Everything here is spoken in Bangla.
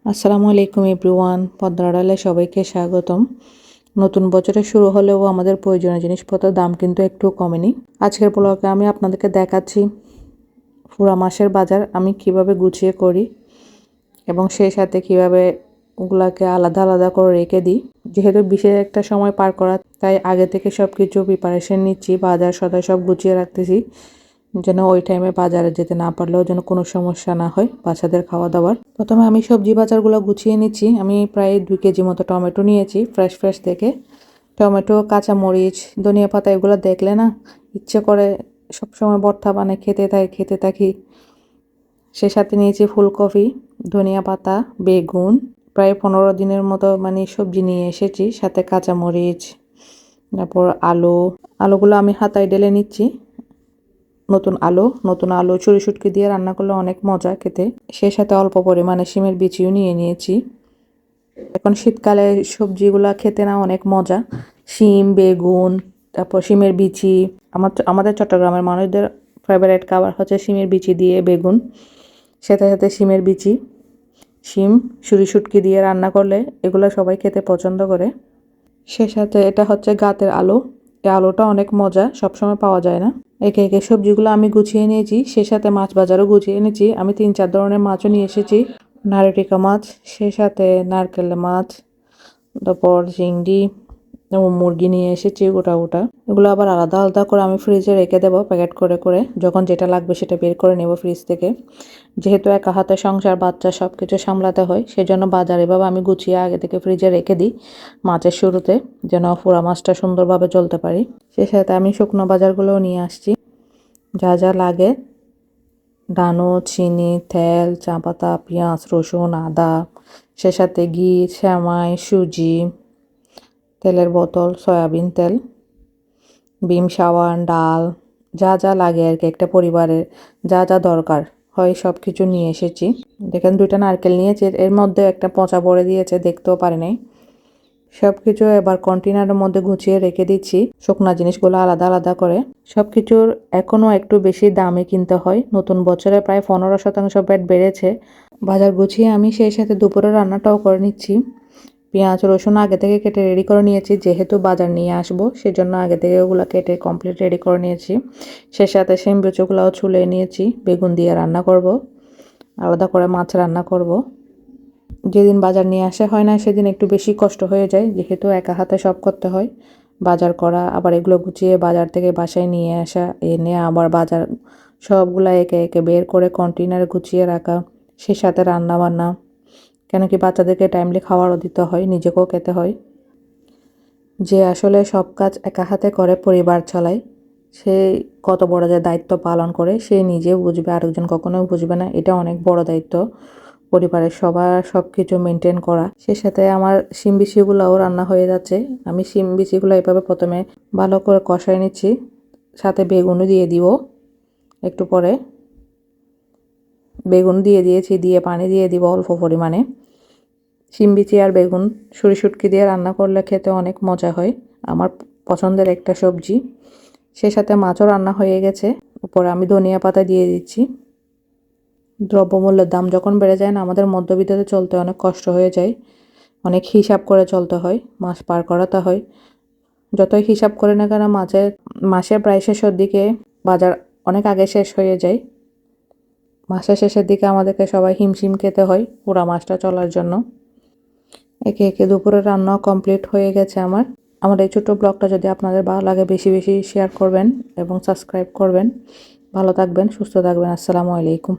আসসালামু আলাইকুম এভরিওয়ান, পদ্মার আড়ালে সবাইকে স্বাগতম। নতুন বছরের শুরু হলেও আমাদের প্রয়োজনীয় জিনিসপত্রের দাম কিন্তু একটু কমেনি। আজকের ব্লগে আমি আপনাদেরকে দেখাচ্ছি পুরা মাসের বাজার আমি কিভাবে গুছিয়ে করি এবং সেই সাথে কিভাবে ওগুলাকে আলাদা আলাদা করে রেখে দিই। যেহেতু বিশেষ একটা সময় পার করা, তাই আগে থেকে সব কিছু প্রিপারেশন নিচ্ছি, বাজার সদাই সব গুছিয়ে রাখতেছি যেন ওই টাইমে বাজারে যেতে না পারলেও যেন কোনো সমস্যা না হয় বাচ্চাদের খাওয়া দাওয়ার। প্রথমে আমি সবজি বাজারগুলো গুছিয়ে নিচ্ছি। আমি প্রায় 2 কেজি মতো টমেটো নিয়েছি ফ্রেশ থেকে। টমেটো, কাঁচামরিচ, ধনিয়া পাতা এগুলো দেখলে না ইচ্ছে করে সবসময় ভর্তা বানিয়ে খেতে থাকি। সে সাথে নিয়েছি ফুলকপি, ধনিয়া পাতা, বেগুন, প্রায় 15 দিনের মতো সবজি নিয়ে এসেছি, সাথে কাঁচামরিচ, তারপর আলুগুলো আমি হাতায় ঢেলে নিচ্ছি। নতুন আলু চুরি-শুটকি দিয়ে রান্না করলে অনেক মজা খেতে। সেই সাথে অল্প পরিমাণে শিমের বিচিও নিয়ে নিয়েছি। এখন শীতকালে সবজিগুলা খেতে না অনেক মজা। শিম, বেগুন, তারপর শিমের বিচি। আমাদের চট্টগ্রামের মানুষদের ফেভারিট খাবার হচ্ছে শিমের বিচি দিয়ে বেগুন, সাথে শিমের বিচি, শিম, চুরি-শুটকি দিয়ে রান্না করলে এগুলো সবাই খেতে পছন্দ করে। সে সাথে এটা হচ্ছে গাতের আলু। এই আলুটা অনেক মজা, সবসময় পাওয়া যায় না। একে একে সবজিগুলো আমি গুছিয়ে নিয়েছি, সে সাথে মাছ বাজারও গুছিয়ে এনেছি। আমি 3-4 ধরনের মাছও নিয়ে এসেছি। নারকেল মাছ, সে সাথে নারকেল মাছ, তারপর চিংড়ি এবং মুরগি নিয়ে এসেছি গোটা। এগুলো আবার আলাদা আলাদা করে আমি ফ্রিজে রেখে দেবো প্যাকেট করে। যখন যেটা লাগবে সেটা বের করে নেব ফ্রিজ থেকে। যেহেতু একা হাতে সংসার, বাচ্চা সব কিছু সামলাতে হয়, সেজন্য বাজার এভাবে আমি গুছিয়ে আগে থেকে ফ্রিজে রেখে দিই মাছের শুরুতে, যেন পুরা মাছটা সুন্দরভাবে চলতে পারি। সে সাথে আমি শুকনো বাজারগুলোও নিয়ে আসছি, যা লাগে: ডানো, চিনি, তেল, চা পাতা, পেঁয়াজ, রসুন, আদা, সে সাথে ঘি, সেমাই, সুজি, তেলের বোতল, সয়াবিন তেল, বিম সাবান, ডাল, যা লাগে আর কি, একটা পরিবারের যা দরকার হয় সব কিছু নিয়ে এসেছি। দেখেন 2টা নারকেল নিয়েছি, এর মধ্যে একটা পচা পড়ে দিয়েছে, দেখতেও পারি নাই। সব কিছু এবার কন্টেনারের মধ্যে গুছিয়ে রেখে দিচ্ছি, শুকনা জিনিসগুলো আলাদা আলাদা করে। সব কিছুর এখনও একটু বেশি দামে কিনতে হয়। নতুন বছরে প্রায় 15% ভ্যাট বেড়েছে। বাজার গুছিয়ে আমি সেই সাথে দুপুরের রান্নাটাও করে নিচ্ছি। পেঁয়াজ রসুন আগে থেকে কেটে রেডি করে নিয়েছি, যেহেতু বাজার নিয়ে আসবো সেজন্য আগে থেকে ওগুলো কেটে কমপ্লিট রেডি করে নিয়েছি। সে সাথে শিম বিচিগুলোও ছুলে নিয়েছি, বেগুন দিয়ে রান্না করব, আলাদা করে মাছ রান্না করব। যেদিন বাজার নিয়ে আসা হয় না সেদিন একটু বেশি কষ্ট হয়ে যায়, যেহেতু একা হাতে সব করতে হয়, বাজার করা, আবার এগুলো গুছিয়ে বাজার থেকে বাসায় নিয়ে আসা, এনে আবার বাজার সবগুলা একে একে বের করে কন্টেনারে গুছিয়ে রাখা, সে সাথে রান্না বান্না। কেন কি বাচ্চাদেরকে টাইমলি খাবারও দিতে হয়, নিজেকেও খেতে হয়। যে আসলে সব কাজ একা হাতে করে পরিবার চালায়, সে কত বড় যে দায়িত্ব পালন করে সে নিজেও বুঝবে, আরেকজন কখনোই বুঝবে না। এটা অনেক বড় দায়িত্ব, পরিবারের সবার সব কিছু মেনটেন করা। সে সাথে আমার শিম বিচিগুলোও রান্না হয়ে যাচ্ছে। আমি শিম বিচিগুলো এভাবে প্রথমে ভালো করে কষাই নিচ্ছি, সাথে বেগুনও দিয়ে দিব। একটু পরে বেগুন দিয়ে দিয়েছি, দিয়ে পানি দিয়ে দিব অল্প পরিমাণে। শিম বিচি আর বেগুন শুটকি দিয়ে রান্না করলে খেতে অনেক মজা হয়, আমার পছন্দের একটা সবজি। সে সাথে মাছও রান্না হয়ে গেছে। উপরে আমি ধনিয়া পাতা দিয়ে দিচ্ছি। দ্রব্যমূল্যের দাম যখন বেড়ে যায় না, আমাদের মধ্যবিত্ততে চলতে অনেক কষ্ট হয়ে যায়, অনেক হিসাব করে চলতে হয়, মাস পার করাতে হয়। যতই হিসাব করে না কেন মাসের প্রায় শেষের দিকে বাজার অনেক আগে শেষ হয়ে যায়। মাসের শেষের দিকে আমাদেরকে সবাই হিমশিম খেতে হয় পুরা মাসটা চলার জন্য। একে একে দুপুরের রান্নাও কমপ্লিট হয়ে গেছে আমার এই ছোট্ট ব্লগটা যদি আপনাদের ভালো লাগে বেশি বেশি শেয়ার করবেন এবং সাবস্ক্রাইব করবেন। ভালো থাকবেন, সুস্থ থাকবেন। আসসালামু আলাইকুম।